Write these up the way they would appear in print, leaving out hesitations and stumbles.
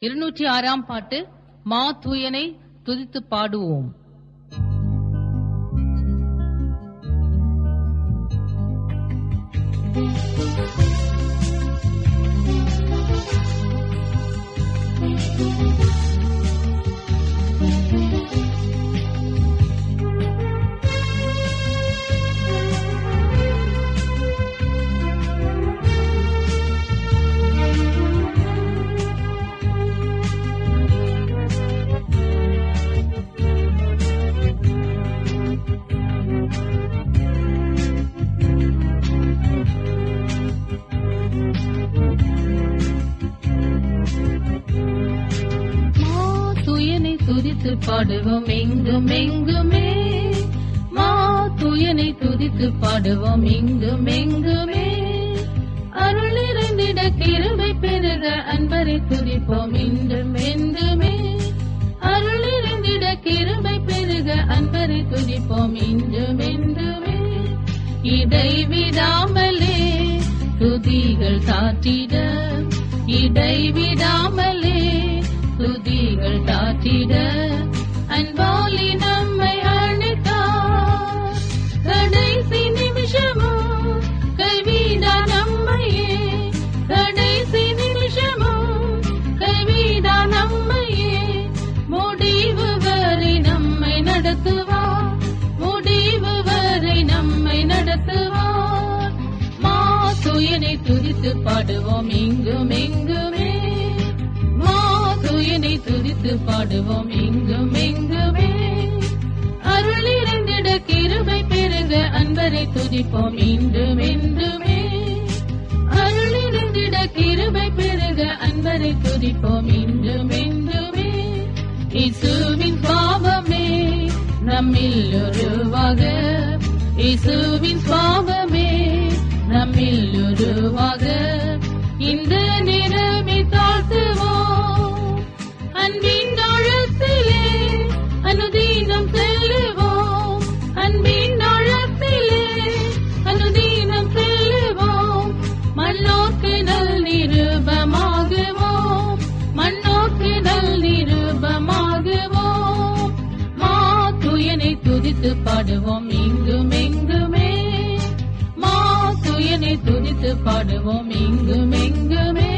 206 பாட்டு. மா தூயனை துதித்து பாடுவோம். துதித்து பாடுவோம் எங்கும் எங்குமே, மா தூயனை துதித்து பாடுவோம் எங்கும் எங்குமே. அருள் நிறைந்திட கிருபை பெருக அன்பரை துதிப்போம் என்றும் என்றுமே. அருள் நிறைந்திட கிருபை பெருக அன்பரை துதிப்போம் என்றும் என்றுமே. இடைவிடாமலே துதிகள் சாற்றிட, இடைவிடாமலே துதிகள் தாற்றிட அன்பாலி நம்மை அழைத்தார். கடைசி நிமிஷமோ கைவிடா நம்மையே, கடைசி நிமிஷமோ கைவிடா நம்மையே. முடிவு வரை நம்மை நடத்துவார், முடிவு வரை நம்மை நடத்துவார். மா தூயனை துதித்து பாடுவோம் எங்கும் எங்குமே, தூயனை துதித்து பாடுவோம் எங்கும் எங்குமே. அருள் நிறைந்திட கிருபை பெருக அன்பரை துதிப்போம் என்றும் என்றுமே. அருள் நிறைந்திட கிருபை பெருக அன்பரை துதிப்போம் என்றும் என்றுமே. இயேசுவின் பாவமே நம்மில் உருவாக, இயேசுவின் பாவமே நம்மில் உருவாக. இந்த நிறமை தாழ்த்துவோம், அன்பின் ஆழத்திலே அனுதீனம் செல்லுவோம், அன்பின் ஆழத்திலே அனுதீனம் செல்லுவோம். மண்ணோக்கு நல் நிருபமாகுவோம், மண்ணோக்கு நல் நிருபமாகுவோம். மா தூயனை துதித்து பாடுவோம் எங்கும் எங்குமே, மா தூயனை துதித்து பாடுவோம் எங்கும் எங்குமே.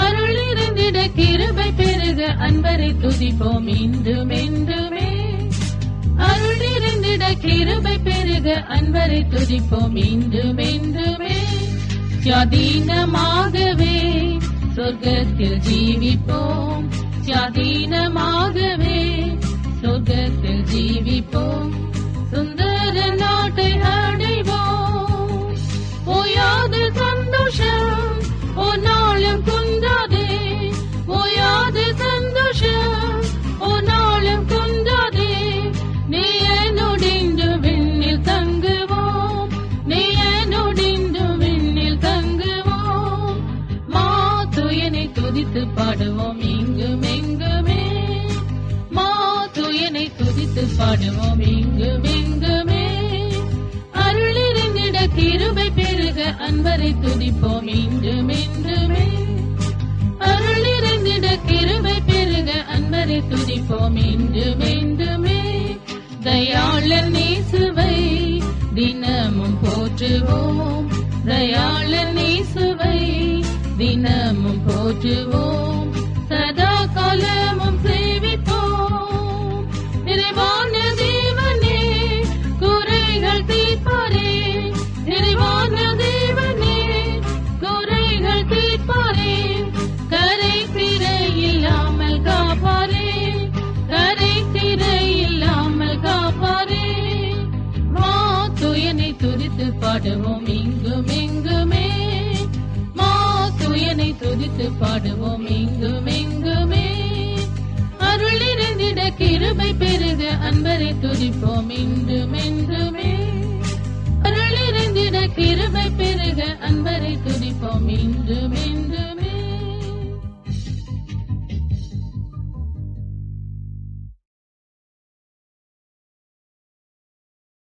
அருள் நிறைந்திட கிருபை பெருக அன்பரை துதிப்போம் என்றும் என்றுமே. அருள் நிறைந்திட கிருபை பெருக அன்பரை துதிப்போம் என்றும் என்றுமே. சுயாதீனமாகவே சொர்க்கத்தில் ஜீவிப்போம், சுயாதீனமாகவே சொர்க்கத்தில் ஜீவிப்போம். சுந்தர நாட்டை அடைவோம், ஓயாத சந்தோஷம் ஓ நாளும் குந்தாதே, ஓயாத சந்தோஷம் ஓ நாளும் குந்தாதே. நீயனோடின்று விண்ணில் தங்குவோம், நீயனோடின்று விண்ணில் தங்குவோம். மா தூயனை துதித்து பாடுவோம் எங்கும் எங்குமே, மா தூயனை துதித்து பாடுவோம் எங்கும் எங்குமே. அருள் நிறைந்திட கிருபை பெருக அன்பரை துதிப்போம் என்றும் என்றுமே. அருள் நிறைந்திட கிருபை பெருக அன்பரை துதிப்போம் என்றும் என்றுமே. தயாளர் நேசுவை தினமும் போற்றுவோம், தயாளர் நேசுவை தினமும் போற்றுவோம். சதா காலமும் சேவிப்போம், நிறைவான தேவனே குறைகள் தீர்ப்பாரே, நிறைவான தேவனே குறைகள் தீர்ப்பாரே. கரை திரை இல்லாமல் காப்பாரே, கரை திரை இல்லாமல் காப்பாரே. மா தூயனை துதித்து பாடுவோம் எங்கும் எங்குமே, மா தூயனை துதித்து பாடுவோம் எங்கும் எங்குமே. அருள் நிறைந்திட கிருபை பெருக அன்பரை துதிப்போம் என்றும் என்றுமே. அருள் நிறைந்திட கிருபை பெருக அன்பரை துதிப்போம் என்றும் என்றும்.